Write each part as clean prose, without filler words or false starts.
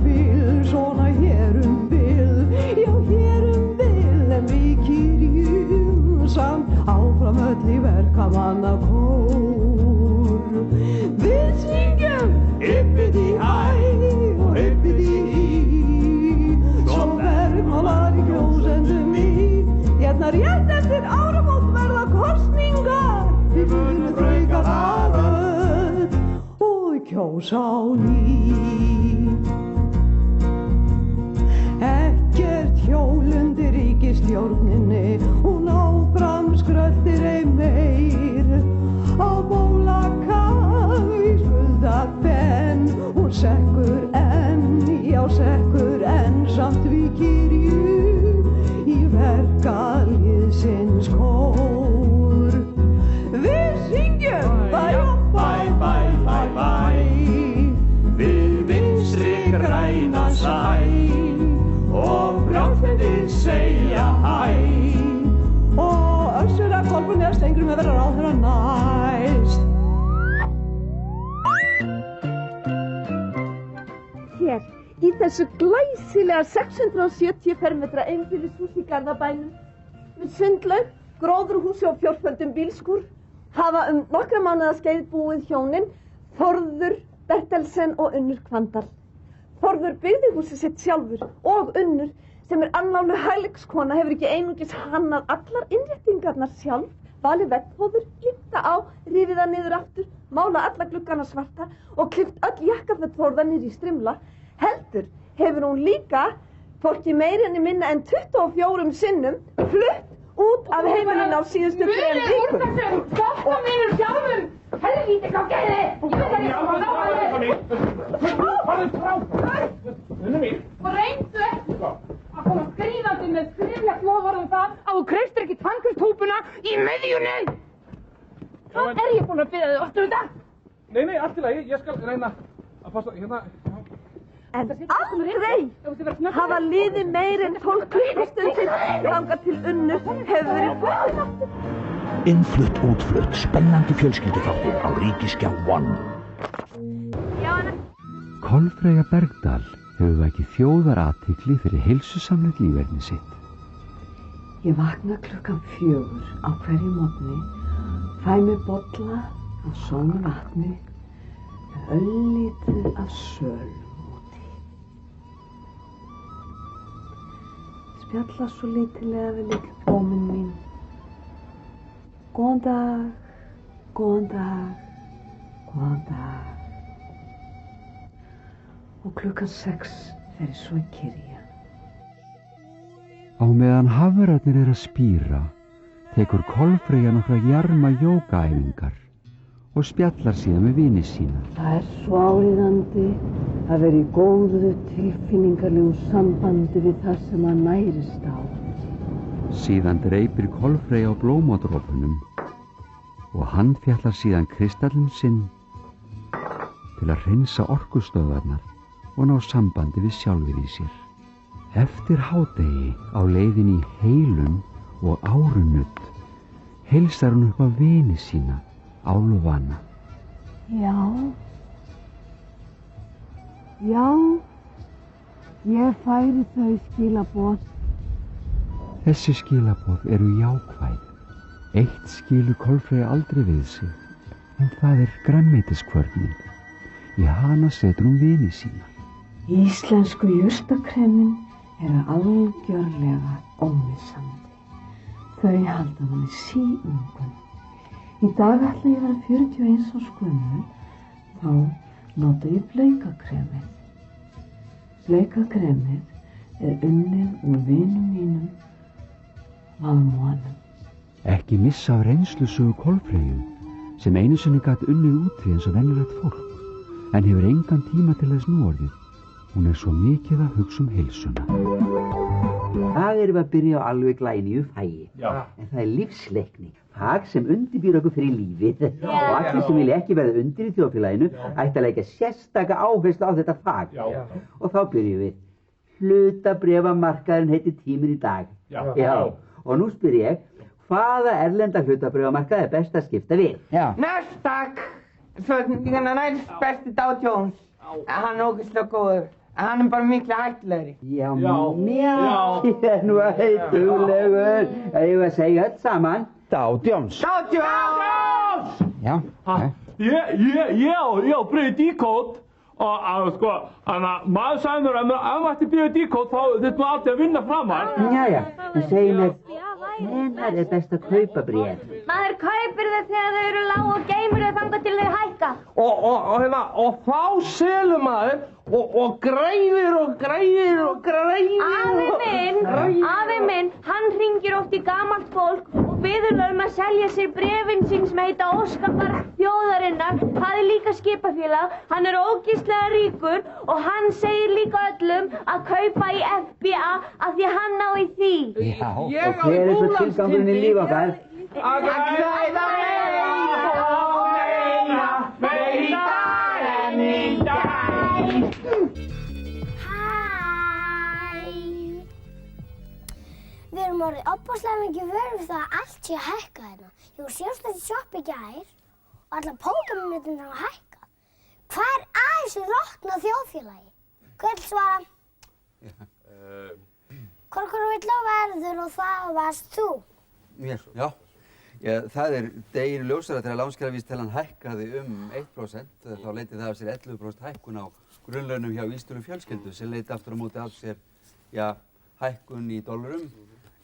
bil, svona hér bil, já hér bil, en við kyrjum samt áfram öll í verkamanna kór. Við syngjum hippity hæ og hippity hí, svo verkmannar í kjósendum í, hérna rétt eftir áramót verða kosningar, við munum þrauka það öll og kjósa á ný. Ekkert hjólundir ríkisstjórninni, hún áfram skröltir ei meir, á bólakaf í skuldabenn, hún sekkur enn, já sekkur enn, samt við kyrjum í verkalýðsins kór. Við syngjum bæ, bæ, bæ, bæ, bæ, við vinstri græna sæ, og frjálslyndir segja hæ, og Össur af Kolbrúnu eða Steingrímur verða ráðherra næst. Hér, í þessu glæsilega 670 fermetra einbýlishús í Garðabænum, með sundlaug, gróðurhúsi og 4 bílskúr, hafa nokkra mánaða skeið búið hjónin Þórður Bertelsen og Unnur Kvandal. Þórður byggði húsið sitt sjálfur og Unnur, sem annálu hægleikskona, hefur ekki einungis hannað allar innréttingarnar sjálf, valið veggfóður, klipta á, rifið það niður aftur, mála alla gluggana svarta og klippt öll jakkaföt Þórðar niður í strimla. Heldur hefur hún líka, hvorki meira en minna en 24 sinnum, flutt út af heimilinu á síðustu 3 vikum. Stoppa mínum sjálfum! Helvíti, hvað gerði? Ég veit að ég kom að og reyndu ekki að koma skrýðandi með skriflegt loforð það að þú kreistir ekki tannkristúpuna í miðjunni. Hvað ég búin að biðja þig? Varstu þetta? Nei, allt í lagi. Ég skal reyna að passa hérna. En aldrei hafa liðið meir en 12 klukkustundir þangað til Unnur hefur verið flutt aftur. Innflutt, útflutt, spennandi fjölskylduþáttur á Ríkisgjá 1. Kolfreyja Bergdal hefur vakið þjóðarathygli fyrir heilsusamlegt líferni sitt. Ég vakna klukkan 4 á hverju morgni, fæ mér bolla af sónu vatni, með öllítið af sölum úti. Spjalla svo lítilega við litlu bóminn mín. Góðan dag, góðan dag, góðan dag. Og klukkan 6 fer ég svo í kyrja. Á meðan hafrarnir að spíra, tekur Kolfreyja nokkra jarma jógaæfingar og spjallar síðan með vini sína. Það svo áríðandi að vera í góðu tilfinningarlegu sambandi við það sem að nærist á. Síðan dreipir Kolfreyja á blómadrópunum og hann fjallar síðan kristallinn sinn til að hreinsa orkustöðvarnar og ná sambandi við sjálfur í sér. Eftir hádegi á leiðin í heilun og árunudd heilsar hún upp á vini sína, Álfana. Já, ég færi þau skilaboð. Þessi skilaboð eru jákvæð. Eitt skilur Kolfreyja aldrei við sig, en það grænmetiskvörnin. Í hana setur hún vini sína. Íslensku jurtakremin algjörlega ómissandi. Þau halda manni síungun. Í dag ætla ég að vera 41 árs gömul, þá nota ég bleikakremið. Bleikakremið unnið úr vinum mínum, valmúanum. Ekki missa af reynslusögu Kolfreyju, sem einu sinni gat unnið úti eins og venjulegt fólk, en hefur engan tíma til þess nú orðið. Hún svo mikið að hugsa heilsuna. Það erum að byrja á alveg glænýju fagi. En það lífsleikni. Fag sem undirbýr okkur fyrir lífið. Og allir sem vilja ekki verða undir í þjóðfélaginu ætti að leggja sérstaka áherslu á þetta fag. Og þá byrjum við. Hlutabréfamarkaðurinn heitir Tíminn í dag. Og nú spyr ég, hvaða erlenda hlutabréfamarkað best að skipta við? Nasdaq. Svo næst besti Dow Jones. Hann ógeðslega góður. Hann bara miklu hættulegri. Já, mikið nú heituglegur. Eigum að segja öll saman. Dow Jones. Dow Jones! Já. Ég á byrjuð díkót og sko, maður sagði mér að ef maður ætti byrjuð díkót þá þurftum við alltaf að vinna framar. Jæja, en segi mér, hvenær best að kaupa bréf? Maður kaupir þau þegar þau eru lág og geymir þau þangað til þau hækka. Og þá selur maður og græðir. Afi minn, hann hringir oft í gamalt fólk og biður þau að selja sér bréfin sín sem heita Óskapar þjóðarinnar. Það er líka skipafélag, hann er ógeðslega ríkur og hann segir líka öllum að kaupa í FBA af því hann á í því. Já, og hver er svo tilgangurinn í líf okkar? Að græða meira en í dag. Við erum orðið opaslega mikið vör við það að allt sé að hækka hérna. Ég var síðast í sjoppi í gær og allar Pokémon-myndin að hækka. Hvað er aðeins rotna þjóðfélagi? Hver vil svara? Korkur vill á verður og það varst þú. Mér, já. Það er deginu ljósara þegar lánskjaravísitalan hækkaði 1%, þá leiddi það af sér 11% hækkun á grunnlaunum hjá vísitölum fjölskyldu sem leiddi aftur á móti af sér, hækkun í dollurum,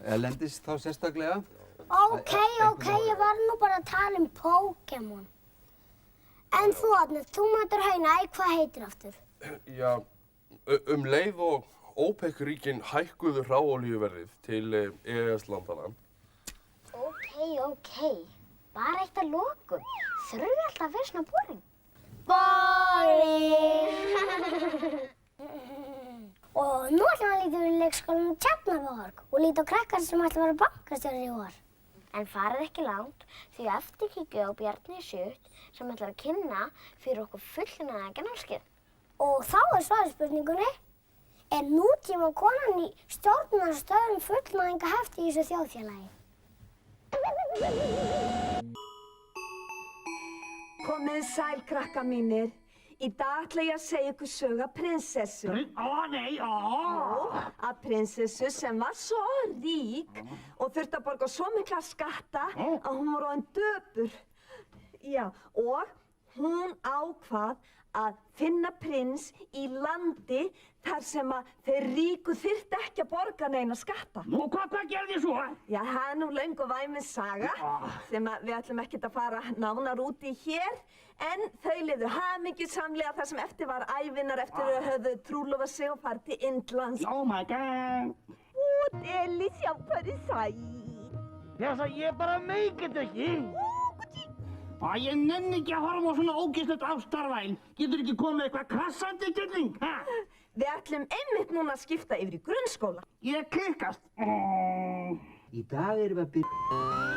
erlendis þá sérstaklega. Ókei, ég var nú bara að tala Pokémon. En þú, Árni, þú mætir hauna, hvað heitir aftur? Já, leið og OPEC-ríkin hækkuðu hráolíuverðið til EES-landanna. Ókei. Bara eitt að lokum. Þurfum við alltaf að vera svona boring? Og nú ætlum við að líta við leikskólanum Tjarnarborg og líta á krakkar sem ætla að vera bankastjórar í vor. En farið ekki langt því eftir kíkju á Bjarni Sutt sem ætlar að kynna fyrir okkur fullnaðinga námskeið. Og þá er svarið spurningunni, er nútíma konan í stjórnunarstöðum fullnaðinga hefti í þessu þjóðfélagi? Komið sæl, krakka mínir. Í dag ætla ég að segja ykkur sögu af prinsessu. Af prinsessu sem var svo rík og þurfti að borga svo mikla skatta að hún var orðin döpur. Já, og hún ákvað að finna prins í landi þar sem að þeir ríku þyrfti ekki að borga neina skatta. Og hvað gerði svo? Já, það er nú löng og væmin saga sem að við ætlum ekkert að fara nánar út í hér, en þau lifðu hamingjusamlega þar sem eftir var ævinnar eftir að höfðu trúlofað sig og farið til Indlands. Oh my god! Delícia, hvað er sæl? Þess að ég bara meikið ekki. Ég nenni ekki að horfa á svona ógeðslegt ástarvæl. Getur ekki komið eitthvað krassandi kylling, ha? Við ætlum einmitt núna að skipta yfir í grunnskóla. Ég klikkast. Í dag erum við að byrja...